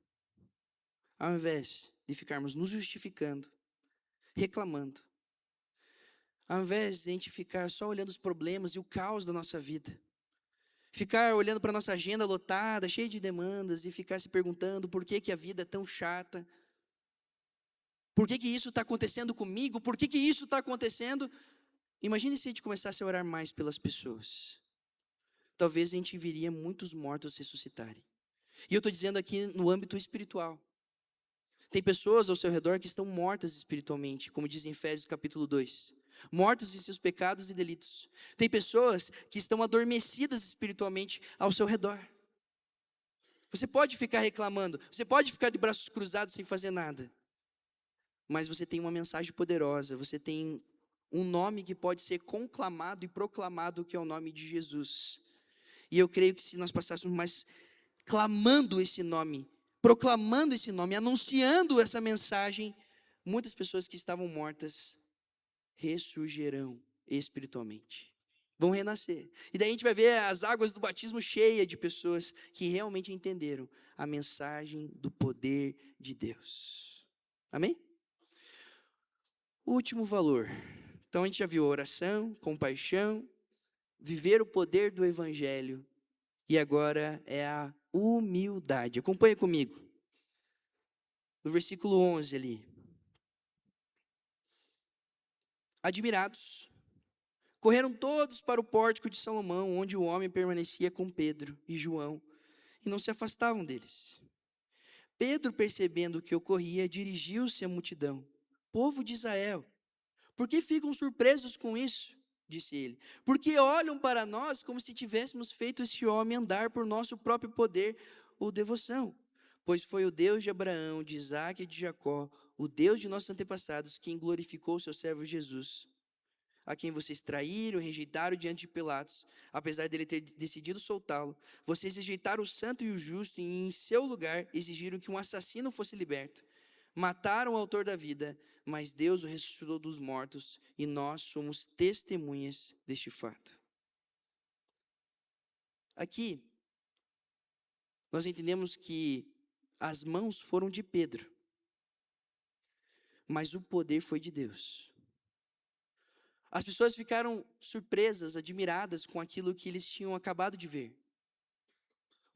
ao invés de ficarmos nos justificando, reclamando, ao invés de a gente ficar só olhando os problemas e o caos da nossa vida, ficar olhando para a nossa agenda lotada, cheia de demandas, e ficar se perguntando por que a vida é tão chata, por que isso está acontecendo comigo, por que isso está acontecendo. Imagine se a gente começasse a orar mais pelas pessoas. Talvez a gente viria muitos mortos ressuscitarem. E eu estou dizendo aqui no âmbito espiritual. Tem pessoas ao seu redor que estão mortas espiritualmente, como diz em Efésios capítulo 2. mortos em seus pecados e delitos. Tem pessoas que estão adormecidas espiritualmente ao seu redor. Você pode ficar reclamando, você pode ficar de braços cruzados sem fazer nada, mas você tem uma mensagem poderosa, você tem um nome que pode ser conclamado e proclamado, que é o nome de Jesus. E eu creio que se nós passássemos mais clamando esse nome, proclamando esse nome, anunciando essa mensagem, muitas pessoas que estavam mortas ressurgirão espiritualmente, vão renascer. E daí a gente vai ver as águas do batismo cheias de pessoas que realmente entenderam a mensagem do poder de Deus. Amém? O último valor. Então a gente já viu oração, compaixão, viver o poder do evangelho, e agora é a humildade. Acompanha comigo. No versículo 11 ali. Admirados, correram todos para o pórtico de Salomão, onde o homem permanecia com Pedro e João, e não se afastavam deles. Pedro, percebendo o que ocorria, dirigiu-se à multidão. Povo de Israel, por que ficam surpresos com isso? Disse ele. Porque olham para nós como se tivéssemos feito esse homem andar por nosso próprio poder ou devoção. Pois foi o Deus de Abraão, de Isaque e de Jacó, o Deus de nossos antepassados, quem glorificou o seu servo Jesus, a quem vocês traíram e rejeitaram diante de Pilatos, apesar dele ter decidido soltá-lo. Vocês rejeitaram o santo e o justo, e em seu lugar exigiram que um assassino fosse liberto. Mataram o autor da vida, mas Deus o ressuscitou dos mortos, e nós somos testemunhas deste fato. Aqui, nós entendemos que as mãos foram de Pedro, mas o poder foi de Deus. As pessoas ficaram surpresas, admiradas com aquilo que eles tinham acabado de ver.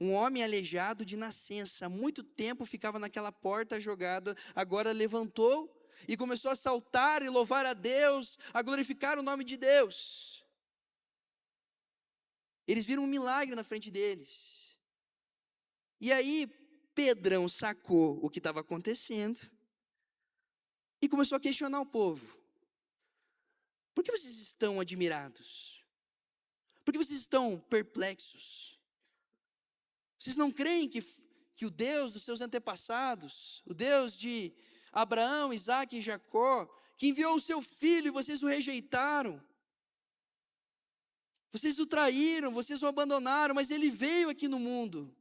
Um homem aleijado de nascença, há muito tempo ficava naquela porta jogada, agora levantou e começou a saltar e louvar a Deus, a glorificar o nome de Deus. Eles viram um milagre na frente deles. E aí, Pedrão sacou o que estava acontecendo e começou a questionar o povo. Por que vocês estão admirados? Por que vocês estão perplexos? Vocês não creem que o Deus dos seus antepassados, o Deus de Abraão, Isaque e Jacó, que enviou o seu filho e vocês o rejeitaram, vocês o traíram, vocês o abandonaram, mas ele veio aqui no mundo,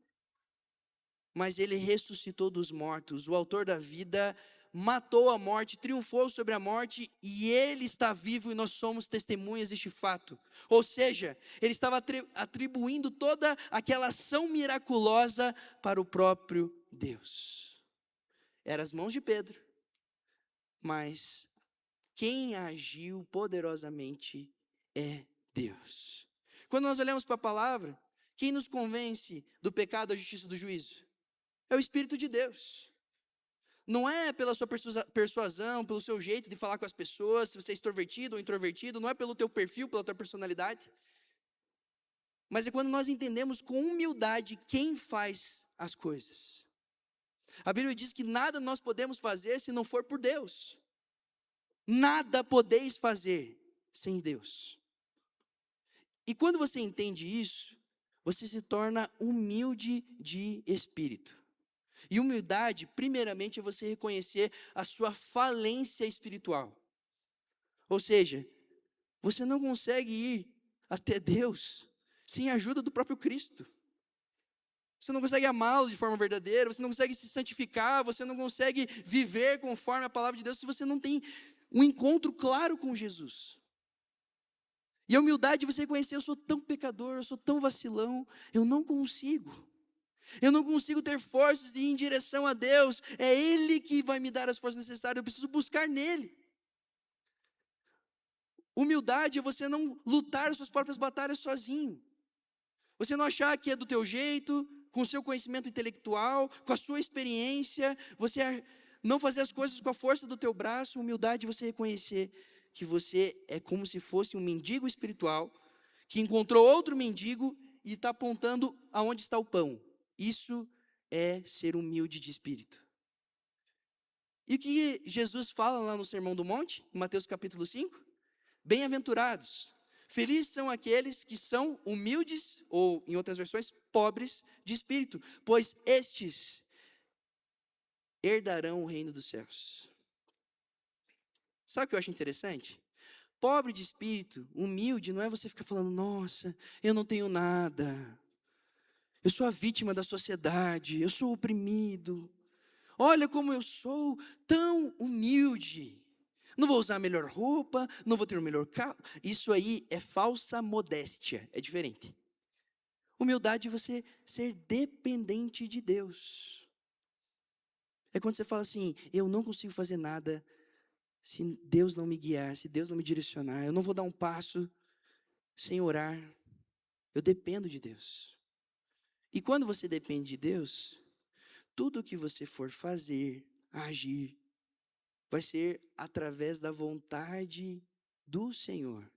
mas ele ressuscitou dos mortos, o autor da vida matou a morte, triunfou sobre a morte, e ele está vivo e nós somos testemunhas deste fato. Ou seja, ele estava atribuindo toda aquela ação miraculosa para o próprio Deus. Eram as mãos de Pedro, mas quem agiu poderosamente é Deus. Quando nós olhamos para a palavra, quem nos convence do pecado, da justiça e do juízo? É o Espírito de Deus. Não é pela sua persuasão, pelo seu jeito de falar com as pessoas, se você é extrovertido ou introvertido, não é pelo teu perfil, pela tua personalidade. Mas é quando nós entendemos com humildade quem faz as coisas. A Bíblia diz que nada nós podemos fazer se não for por Deus. Nada podeis fazer sem Deus. E quando você entende isso, você se torna humilde de espírito. E humildade, primeiramente, é você reconhecer a sua falência espiritual. Ou seja, você não consegue ir até Deus sem a ajuda do próprio Cristo. Você não consegue amá-lo de forma verdadeira, você não consegue se santificar, você não consegue viver conforme a palavra de Deus se você não tem um encontro claro com Jesus. E a humildade é você reconhecer: eu sou tão pecador, eu sou tão vacilão, eu não consigo. Eu não consigo ter forças de ir em direção a Deus. É Ele que vai me dar as forças necessárias. Eu preciso buscar nele. Humildade é você não lutar suas próprias batalhas sozinho. Você não achar que é do teu jeito, com o seu conhecimento intelectual, com a sua experiência. Você não fazer as coisas com a força do teu braço. Humildade é você reconhecer que você é como se fosse um mendigo espiritual, que encontrou outro mendigo e está apontando aonde está o pão. Isso é ser humilde de espírito. E o que Jesus fala lá no Sermão do Monte, em Mateus capítulo 5? Bem-aventurados, felizes são aqueles que são humildes, ou em outras versões, pobres de espírito, pois estes herdarão o reino dos céus. Sabe o que eu acho interessante? Pobre de espírito, humilde, não é você ficar falando, nossa, eu não tenho nada, eu sou a vítima da sociedade, eu sou oprimido, olha como eu sou tão humilde. Não vou usar a melhor roupa, não vou ter o melhor carro. Isso aí é falsa modéstia, é diferente. Humildade é você ser dependente de Deus. É quando você fala assim, eu não consigo fazer nada se Deus não me guiar, se Deus não me direcionar. Eu não vou dar um passo sem orar. Eu dependo de Deus. E quando você depende de Deus, tudo o que você for fazer, agir, vai ser através da vontade do Senhor.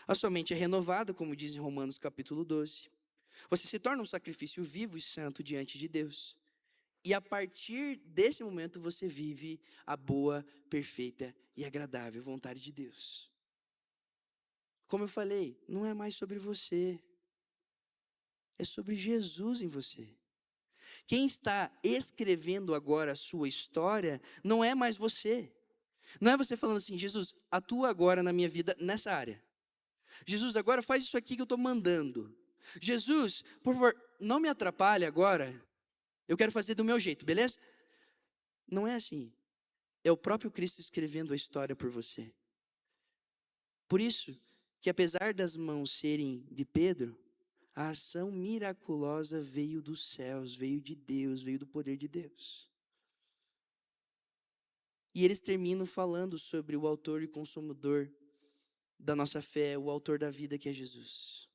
A sua mente é renovada, como diz em Romanos capítulo 12. Você se torna um sacrifício vivo e santo diante de Deus. E a partir desse momento você vive a boa, perfeita e agradável vontade de Deus. Como eu falei, não é mais sobre você. É sobre Jesus em você. Quem está escrevendo agora a sua história não é mais você. Não é você falando assim, Jesus, atua agora na minha vida nessa área. Jesus, agora faz isso aqui que eu estou mandando. Jesus, por favor, não me atrapalhe agora. Eu quero fazer do meu jeito, beleza? Não é assim. É o próprio Cristo escrevendo a história por você. Por isso, que apesar das mãos serem de Pedro, a ação miraculosa veio dos céus, veio de Deus, veio do poder de Deus. E eles terminam falando sobre o autor e consumador da nossa fé, o autor da vida que é Jesus.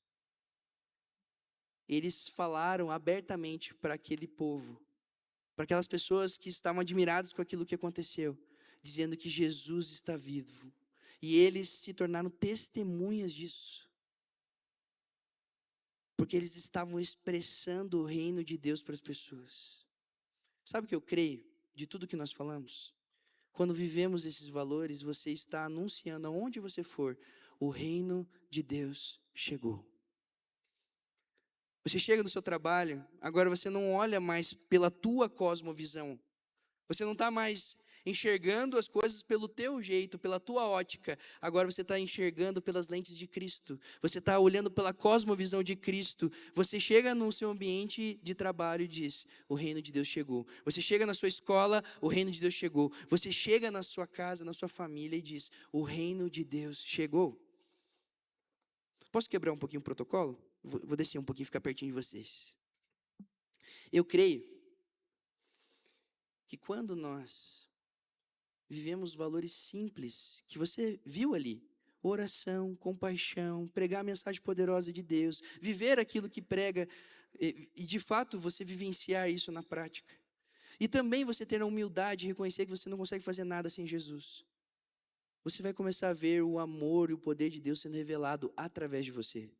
Eles falaram abertamente para aquele povo, para aquelas pessoas que estavam admiradas com aquilo que aconteceu, dizendo que Jesus está vivo. E eles se tornaram testemunhas disso. Porque eles estavam expressando o reino de Deus para as pessoas. Sabe o que eu creio de tudo que nós falamos? Quando vivemos esses valores, você está anunciando aonde você for, o reino de Deus chegou. Você chega no seu trabalho, agora você não olha mais pela tua cosmovisão. Você não está mais enxergando as coisas pelo teu jeito, pela tua ótica. Agora você está enxergando pelas lentes de Cristo. Você está olhando pela cosmovisão de Cristo. Você chega no seu ambiente de trabalho e diz, o reino de Deus chegou. Você chega na sua escola, o reino de Deus chegou. Você chega na sua casa, na sua família e diz, o reino de Deus chegou. Posso quebrar um pouquinho o protocolo? Vou descer um pouquinho e ficar pertinho de vocês. Eu creio que quando nós vivemos valores simples, que você viu ali, oração, compaixão, pregar a mensagem poderosa de Deus, viver aquilo que prega, e de fato você vivenciar isso na prática. E também você ter a humildade e reconhecer que você não consegue fazer nada sem Jesus. Você vai começar a ver o amor e o poder de Deus sendo revelado através de você.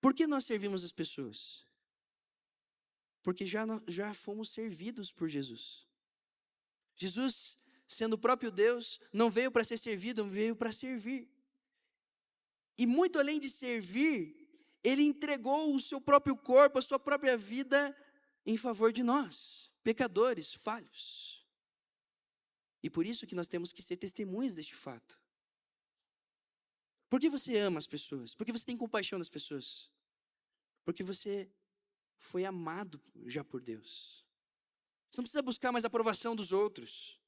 Por que nós servimos as pessoas? Porque já fomos servidos por Jesus. Jesus, sendo o próprio Deus, não veio para ser servido, veio para servir. E muito além de servir, Ele entregou o seu próprio corpo, a sua própria vida em favor de nós, pecadores, falhos. E por isso que nós temos que ser testemunhas deste fato. Por que você ama as pessoas? Por que você tem compaixão das pessoas? Porque você foi amado já por Deus. Você não precisa buscar mais a aprovação dos outros.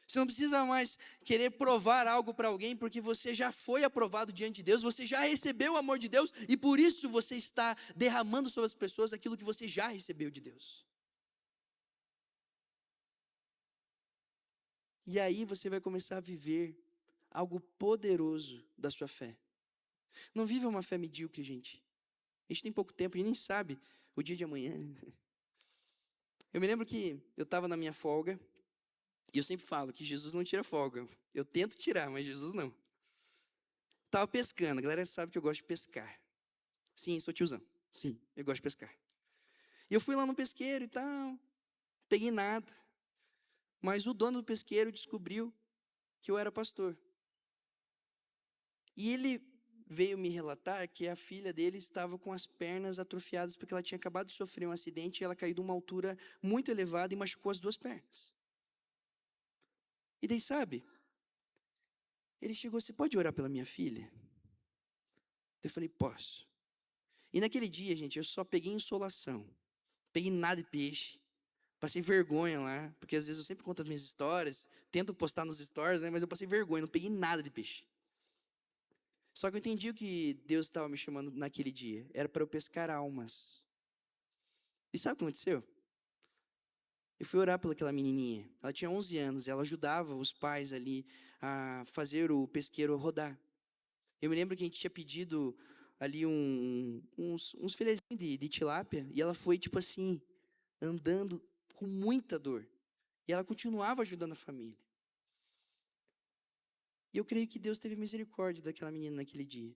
Você não precisa mais querer provar algo para alguém, porque você já foi aprovado diante de Deus, você já recebeu o amor de Deus, e por isso você está derramando sobre as pessoas aquilo que você já recebeu de Deus. E aí você vai começar a viver algo poderoso da sua fé. Não viva uma fé medíocre, gente. A gente tem pouco tempo, a gente nem sabe o dia de amanhã. Eu me lembro que eu estava na minha folga, e eu sempre falo que Jesus não tira folga. Eu tento tirar, mas Jesus não. Estava pescando, a galera sabe que eu gosto de pescar. Sim, sou tiozão. Sim, eu gosto de pescar. E eu fui lá no pesqueiro e tal, peguei nada. Mas o dono do pesqueiro descobriu que eu era pastor. E ele veio me relatar que a filha dele estava com as pernas atrofiadas porque ela tinha acabado de sofrer um acidente e ela caiu de uma altura muito elevada e machucou as duas pernas. E daí, sabe, ele chegou, você pode orar pela minha filha? Eu falei, posso. E naquele dia, gente, eu só peguei insolação. Peguei nada de peixe. Passei vergonha lá, porque às vezes eu sempre conto as minhas histórias, tento postar nos stories, né, mas eu passei vergonha, não peguei nada de peixe. Só que eu entendi o que Deus estava me chamando naquele dia. Era para eu pescar almas. E sabe o que aconteceu? Eu fui orar pelaquela menininha. Ela tinha 11 anos, ela ajudava os pais ali a fazer o pesqueiro rodar. Eu me lembro que a gente tinha pedido ali uns filezinhos de tilápia, e ela foi, tipo assim, andando com muita dor. E ela continuava ajudando a família. E eu creio que Deus teve misericórdia daquela menina naquele dia.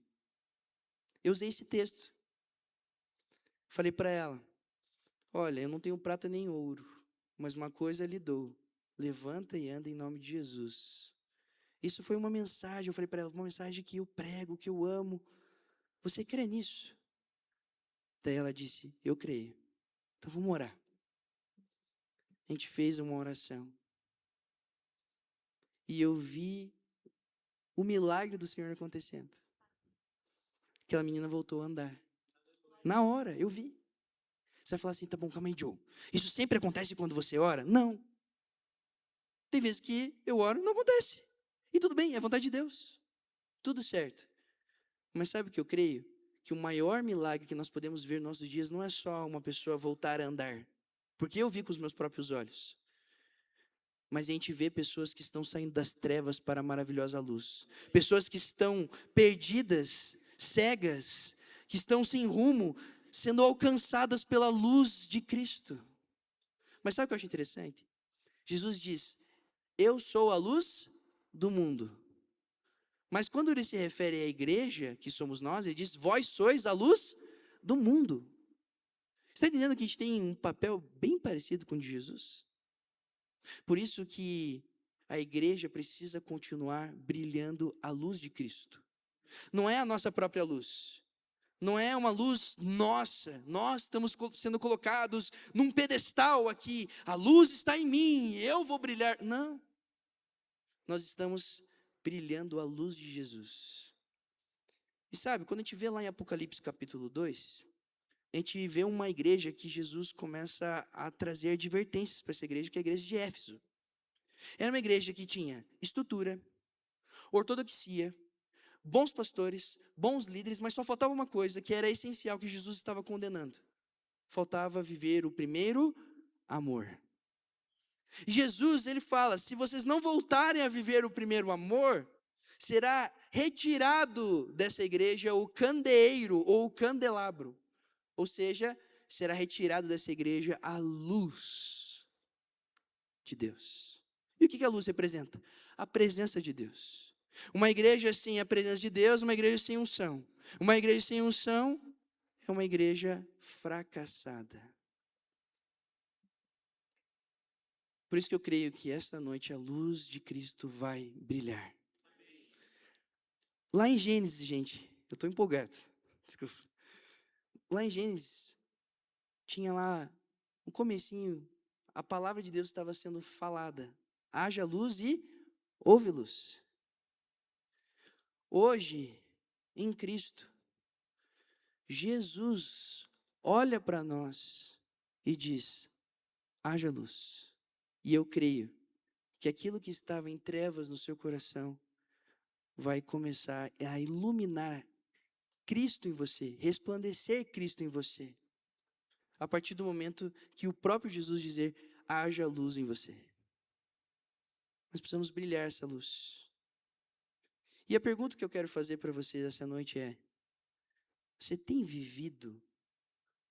Eu usei esse texto. Falei para ela, olha, eu não tenho prata nem ouro, mas uma coisa lhe dou. Levanta e anda em nome de Jesus. Isso foi uma mensagem, eu falei para ela, uma mensagem que eu prego, que eu amo. Você crê nisso? Daí ela disse, eu creio. Então vamos orar. A gente fez uma oração. E eu vi o milagre do Senhor acontecendo. Aquela menina voltou a andar. Na hora, eu vi. Você vai falar assim, tá bom, calma aí, Joe. Isso sempre acontece quando você ora? Não. Tem vezes que eu oro e não acontece. E tudo bem, é vontade de Deus. Tudo certo. Mas sabe o que eu creio? Que o maior milagre que nós podemos ver nos nossos dias não é só uma pessoa voltar a andar. Porque eu vi com os meus próprios olhos. Mas a gente vê pessoas que estão saindo das trevas para a maravilhosa luz. Pessoas que estão perdidas, cegas, que estão sem rumo, sendo alcançadas pela luz de Cristo. Mas sabe o que eu acho interessante? Jesus diz, eu sou a luz do mundo. Mas quando ele se refere à igreja, que somos nós, ele diz, vós sois a luz do mundo. Você está entendendo que a gente tem um papel bem parecido com o de Jesus? Por isso que a igreja precisa continuar brilhando a luz de Cristo. Não é a nossa própria luz. Não é uma luz nossa. Nós estamos sendo colocados num pedestal aqui. A luz está em mim, eu vou brilhar. Não. Nós estamos brilhando a luz de Jesus. E sabe, quando a gente vê lá em Apocalipse capítulo 2, a gente vê uma igreja que Jesus começa a trazer advertências para essa igreja, que é a igreja de Éfeso. Era uma igreja que tinha estrutura, ortodoxia, bons pastores, bons líderes, mas só faltava uma coisa que era essencial, que Jesus estava condenando. Faltava viver o primeiro amor. E Jesus, ele fala, se vocês não voltarem a viver o primeiro amor, será retirado dessa igreja o candeeiro ou o candelabro. Ou seja, será retirado dessa igreja a luz de Deus. E o que a luz representa? A presença de Deus. Uma igreja sem a presença de Deus, uma igreja sem unção. Uma igreja sem unção é uma igreja fracassada. Por isso que eu creio que esta noite a luz de Cristo vai brilhar. Lá em Gênesis, gente, eu estou empolgado. Desculpa. Lá em Gênesis, tinha lá, no comecinho, a palavra de Deus estava sendo falada. Haja luz e houve luz. Hoje, em Cristo, Jesus olha para nós e diz, haja luz. E eu creio que aquilo que estava em trevas no seu coração vai começar a iluminar Cristo em você, resplandecer Cristo em você. A partir do momento que o próprio Jesus dizer, haja luz em você. Nós precisamos brilhar essa luz. E a pergunta que eu quero fazer para vocês essa noite é, você tem vivido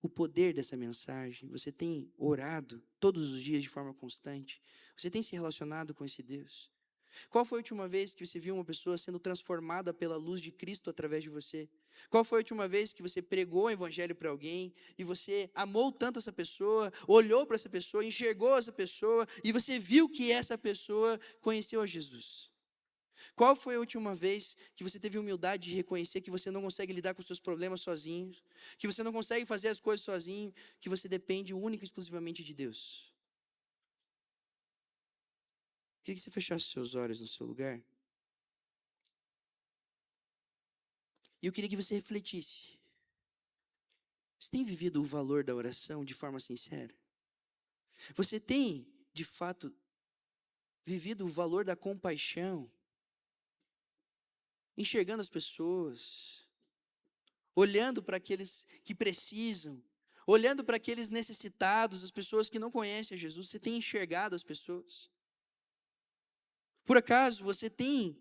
o poder dessa mensagem? Você tem orado todos os dias de forma constante? Você tem se relacionado com esse Deus? Qual foi a última vez que você viu uma pessoa sendo transformada pela luz de Cristo através de você? Qual foi a última vez que você pregou o evangelho para alguém e você amou tanto essa pessoa, olhou para essa pessoa, enxergou essa pessoa e você viu que essa pessoa conheceu a Jesus? Qual foi a última vez que você teve humildade de reconhecer que você não consegue lidar com os seus problemas sozinho, que você não consegue fazer as coisas sozinho, que você depende única e exclusivamente de Deus? Queria que você fechasse seus olhos no seu lugar. E eu queria que você refletisse. Você tem vivido o valor da oração de forma sincera? Você tem, de fato, vivido o valor da compaixão? Enxergando as pessoas, olhando para aqueles que precisam, olhando para aqueles necessitados, as pessoas que não conhecem a Jesus, você tem enxergado as pessoas? Por acaso você tem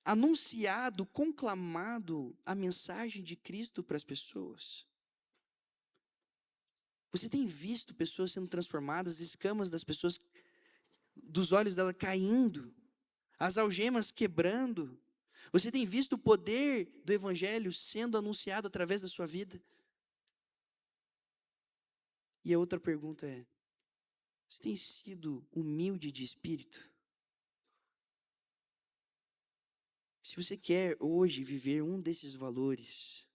anunciado, conclamado a mensagem de Cristo para as pessoas? Você tem visto pessoas sendo transformadas, escamas das pessoas, dos olhos dela caindo, as algemas quebrando? Você tem visto o poder do Evangelho sendo anunciado através da sua vida? E a outra pergunta é: você tem sido humilde de espírito? Se você quer hoje viver um desses valores,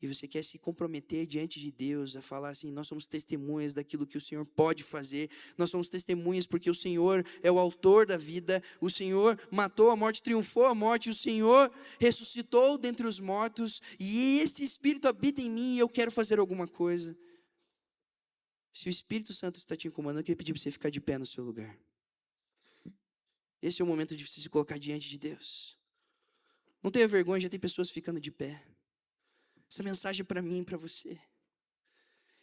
e você quer se comprometer diante de Deus, a falar assim: nós somos testemunhas daquilo que o Senhor pode fazer, nós somos testemunhas porque o Senhor é o autor da vida, o Senhor matou a morte, triunfou a morte, o Senhor ressuscitou dentre os mortos, e esse Espírito habita em mim e eu quero fazer alguma coisa. Se o Espírito Santo está te incomodando, eu queria pedir para você ficar de pé no seu lugar. Esse é o momento de você se colocar diante de Deus. Não tenha vergonha, já tem pessoas ficando de pé. Essa mensagem é para mim e para você.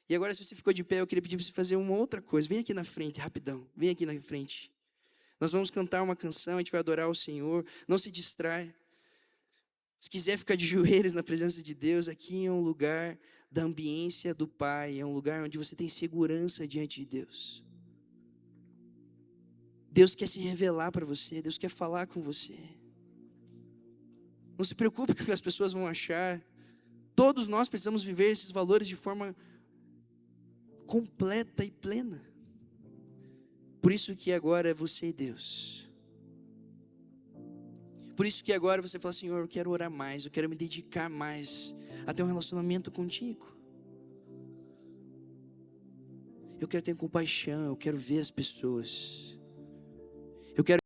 E agora, se você ficou de pé, eu queria pedir para você fazer uma outra coisa. Vem aqui na frente, rapidão. Vem aqui na frente. Nós vamos cantar uma canção, a gente vai adorar o Senhor. Não se distrai. Se quiser ficar de joelhos na presença de Deus, aqui é um lugar da ambiência do Pai. É um lugar onde você tem segurança diante de Deus. Deus quer se revelar para você. Deus quer falar com você. Não se preocupe com o que as pessoas vão achar. Todos nós precisamos viver esses valores de forma completa e plena. Por isso que agora é você e Deus. Por isso que agora você fala: Senhor, eu quero orar mais, eu quero me dedicar mais a ter um relacionamento contigo. Eu quero ter compaixão, eu quero ver as pessoas. Eu quero